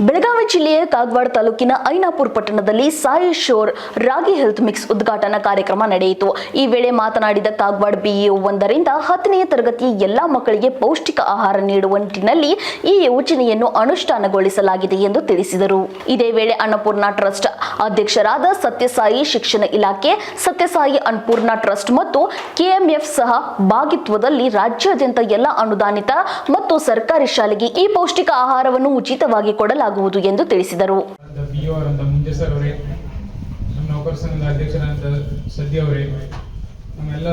ಬೆಳಗಾವಿ ಜಿಲ್ಲೆಯ ಕಾಗವಾಡ ತಾಲೂಕಿನ ಐನಾಪುರ ಪಟ್ಟಣದಲ್ಲಿ ಸಾಯಿ ಶೋರ್ ರಾಗಿ ಹೆಲ್ತ್ ಮಿಕ್ಸ್ ಉದ್ಘಾಟನಾ ಕಾರ್ಯಕ್ರಮ ನಡೆಯಿತು. ಈ ವೇಳೆ ಮಾತನಾಡಿದ ಕಾಗವಾಡ ಬಿಇಒ 1ರಿಂದ 10ನೇ ತರಗತಿಯ ಎಲ್ಲಾ ಮಕ್ಕಳಿಗೆ ಪೌಷ್ಟಿಕ ಆಹಾರ ನೀಡುವ ನಿಟ್ಟಿನಲ್ಲಿ ಈ ಯೋಜನೆಯನ್ನು ಅನುಷ್ಠಾನಗೊಳಿಸಲಾಗಿದೆ ಎಂದು ತಿಳಿಸಿದರು. ಇದೇ ವೇಳೆ ಅನ್ನಪೂರ್ಣ ಟ್ರಸ್ಟ್ ಅಧ್ಯಕ್ಷರಾದ ಸತ್ಯಸಾಯಿ ಶಿಕ್ಷಣ ಇಲಾಖೆ, ಸತ್ಯಸಾಯಿ ಅನ್ನಪೂರ್ಣ ಟ್ರಸ್ಟ್ ಮತ್ತು ಕೆಎಂಎಫ್ ಸಹ ಭಾಗಿತ್ವದಲ್ಲಿ ರಾಜ್ಯಾದ್ಯಂತ ಎಲ್ಲ ಅನುದಾನಿತ ಮತ್ತು ಸರ್ಕಾರಿ ಶಾಲೆಗೆ ಈ ಪೌಷ್ಟಿಕ ಆಹಾರವನ್ನು ಉಚಿತವಾಗಿ ಕೊಡಲಾಗುವುದು ಎಂದು ತಿಳಿಸಿದರು. ಮುಂಜೆ ಸರ್ ಅವರೇ, ನಮ್ಮ ನೌಕರ ಸಂಘದ ಅಧ್ಯಕ್ಷರಾದ ಸದ್ಯ ಅವರೇ, ನಮ್ಮೆಲ್ಲ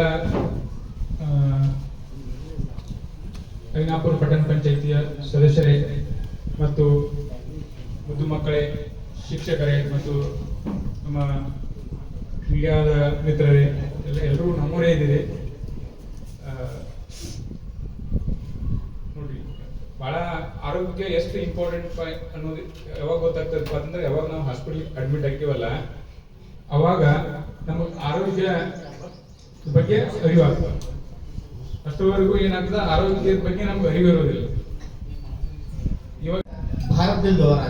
ಐನಾಪುರ ಪಟ್ಟಣ ಪಂಚಾಯಿತಿಯ ಸದಸ್ಯರೇ ಮತ್ತು ಮುದ್ದು ಮಕ್ಕಳೇ, ಶಿಕ್ಷಕರೇ ಮತ್ತು ನಮ್ಮ ಮೀಡಿಯಾದ ಮಿತ್ರರೇ, ಎಲ್ಲರೂ ನಮ್ಮೂರೇ ಇದ್ದೀರಿ. ನೋಡ್ರಿ, ಬಹಳ ಆರೋಗ್ಯ ಎಷ್ಟು ಇಂಪಾರ್ಟೆಂಟ್ ಅನ್ನೋದು ಯಾವಾಗ ಗೊತ್ತಾಗ್ತದಪ್ಪ ಅಂತಂದ್ರೆ, ಯಾವಾಗ ನಾವು ಹಾಸ್ಪಿಟಲ್ ಅಡ್ಮಿಟ್ ಆಗ್ತೀವಲ್ಲ ಅವಾಗ ನಮಗೆ ಆರೋಗ್ಯ ಬಗ್ಗೆ ಅರಿವಾಗ್ತದೆ. ಅಷ್ಟವರೆಗೂ ಏನಾಗ್ತದೆ, ಆರೋಗ್ಯದ ಬಗ್ಗೆ ನಮ್ಗೆ ಅರಿವು ಇರೋದಿಲ್ಲ. ಇವಾಗ ಭಾರತದಿಂದ ಹೊರ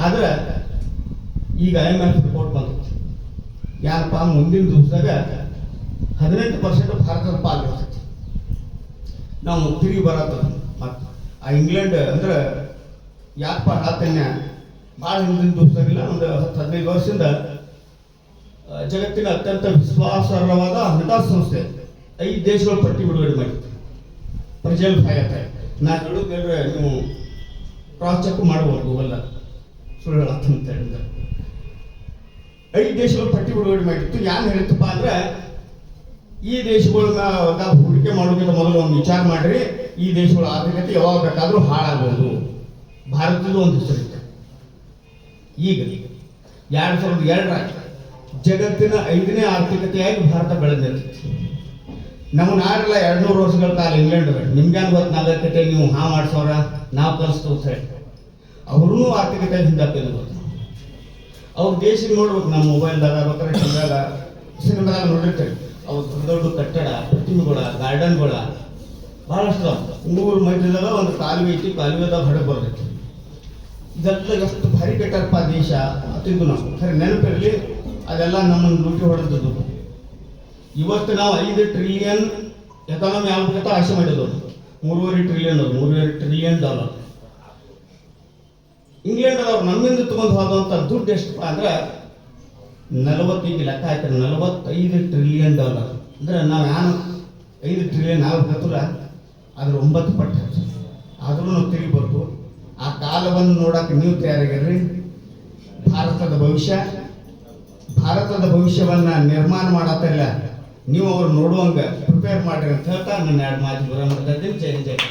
ಆದ್ರೆ ಈಗ IMF ರಿಪೋರ್ಟ್ ಬಂತು. ಯಾರಪ್ಪ ಮುಂದಿನ ದಿವಸದಾಗ 18% ಭಾರತದ ಪಾಲು ಇರ್ತೈತಿ. ನಾವು ತಿರುಗಿ ಬರತ್ತ ಮತ್ತು ಆ ಇಂಗ್ಲೆಂಡ್ ಅಂದ್ರೆ ಯಾಕಪ್ಪ ಆತನ್ಯ ಭಾಳ ಹಿಂದಿನ ದಿವಸದಾಗಿಲ್ಲ, ಒಂದು 10-15 ವರ್ಷದಿಂದ ಜಗತ್ತಿನ ಅತ್ಯಂತ ವಿಶ್ವಾಸಾರ್ಹವಾದ ಹಣಕಾಸು ಸಂಸ್ಥೆ 5 ದೇಶಗಳ ಪಟ್ಟಿ ಬಿಡುಗಡೆ ಮಾಡಿತ್ತು. ಪ್ರಜಲ್ ಫಾಯತ ನಾ ಹೇಳೋದ್ರೆ ನೀವು ಕ್ರಾಸ್ ಚೆಕ್ ಮಾಡ್ಬೋದು ಗೂಗಲ್, ಸುಳ್ಳು ಹೇಳತ್ತಂತ ಹೇಳಿದ್ರೆ 5 ದೇಶಗಳ ಪಟ್ಟಿ ಬಿಡುಗಡೆ ಮಾಡಿತ್ತು. ಏನು ಹೇಳಿತ್ತಪ್ಪ ಅಂದ್ರೆ, ಈ ದೇಶಗಳನ್ನ ಹೂಡಿಕೆ ಮಾಡೋಕ್ಕಿಂತ ಮೊದಲು ಒಂದು ವಿಚಾರ ಮಾಡ್ರಿ, ಈ ದೇಶಗಳ ಆರ್ಥಿಕತೆ ಯಾವಾಗ ಬೇಕಾದ್ರೂ ಹಾಳಾಗಬಹುದು. ಭಾರತದ ಒಂದು ಹೆಸರಿತ್ತು. ಈಗ 2002 ಜಗತ್ತಿನ 5ನೇ ಆರ್ಥಿಕತೆಯಾಗಿ ಭಾರತ ಬೆಳೆದಿರ್ತೈತಿ. ನಮ್ಮ ನಾಡೆಲ್ಲ 200 ವರ್ಷಗಳ ಕಾಲ ಇಂಗ್ಲೆಂಡ್ ನಿಮ್ಗೇನು ಗೊತ್ತು ನಾಗರಿಕತೆ, ನೀವು ಮಾಡಿಸೋರ ನಾವು ಕಲಿಸ್ತು ಹೇಳಿ ಅವ್ರೂ ಆರ್ಥಿಕತೆ ಹಿಂದಾಗ್ತದೆ ಗೊತ್ತು. ಅವ್ರ ದೇಶಕ್ಕೆ ನೋಡ್ಬೇಕು, ನಮ್ಮ ಮೊಬೈಲ್ದಾಗ ಬೇಕಾದ್ರೆ ಟಿವಿದಾಗ ಸಿನಿಮಾದಾಗ ನೋಡಿರ್ತೀವಿ. ಅವ್ರು ದೊಡ್ಡ ದೊಡ್ಡ ಕಟ್ಟಡ, ಪ್ರತಿಮೆಗಳ, ಗಾರ್ಡನ್ಗಳ ಭಾಳಷ್ಟು ಊರ ಮಧ್ಯದಾಗ ಒಂದು ಕಾಲುವೆ ಐತಿ, ಕಾಲುವೆದಾಗ ಹಡಗು ಬರ್ತೈತಿ. ಇದೆಲ್ಲ ಎಷ್ಟು ಭಾರಿ ಕೆಟ್ಟಾರಪ್ಪ ದೇಶ ಅತಿದ್ದು ನಾವು ಖರೆ ನೆನಪಿರಲಿ, ಅದೆಲ್ಲ ನಮ್ಮನ್ನು ಲೂಟಿ ಹೊಡೆದದ್ದು. ಇವತ್ತು ನಾವು 5 ಟ್ರಿಲಿಯನ್ ಎಕಾನಮಿ ಆಗ್ಬೇಕಂತ ಆಸೆ ಮಾಡಿದ್ದು. 3.5 ಟ್ರಿಲಿಯನ್ ಡಾಲರ್. ಇಂಗ್ಲೆಂಡ್ ಅವ್ರು ನಮ್ಮಿಂದ ತಗೊಂಡು ಹೋದಂಥ ದುಡ್ಡು ಎಷ್ಟಪ್ಪ ಅಂದ್ರೆ 45 ಲೆಕ್ಕ ಹಾಕಿದ್ರೆ $45 ಟ್ರಿಲಿಯನ್. ಅಂದ್ರೆ ನಾವು 5 ಟ್ರಿಲಿಯನ್ ಆಗ್ಬೇಕಂದ್ರೆ ಅದ್ರ 9 ಪಟ್ಟು ಹೆಚ್ಚು. ಆದ್ರೂ ನಾವು ತಿರುಗಿ ಬರ್ತು. ಆ ಕಾಲವನ್ನು ನೋಡಕ್ಕೆ ನೀವು ತಯಾರಾಗಿರ್ರಿ. ಭಾರತದ ಭವಿಷ್ಯವನ್ನ ನಿರ್ಮಾಣ ಮಾಡತ್ತಿಲ್ಲ, ನೀವು ಅವ್ರು ನೋಡುವಂಗ ಪ್ರಿಪೇರ್ ಮಾಡ್ರಿ ಅಂತ ಹೇಳ್ತಾ ನನ್ನ 2 ಮಾತು ಬರ ಮಾಡ್ತಾ ಇದ್ದೀನಿ. ಜೈ ಜೈ.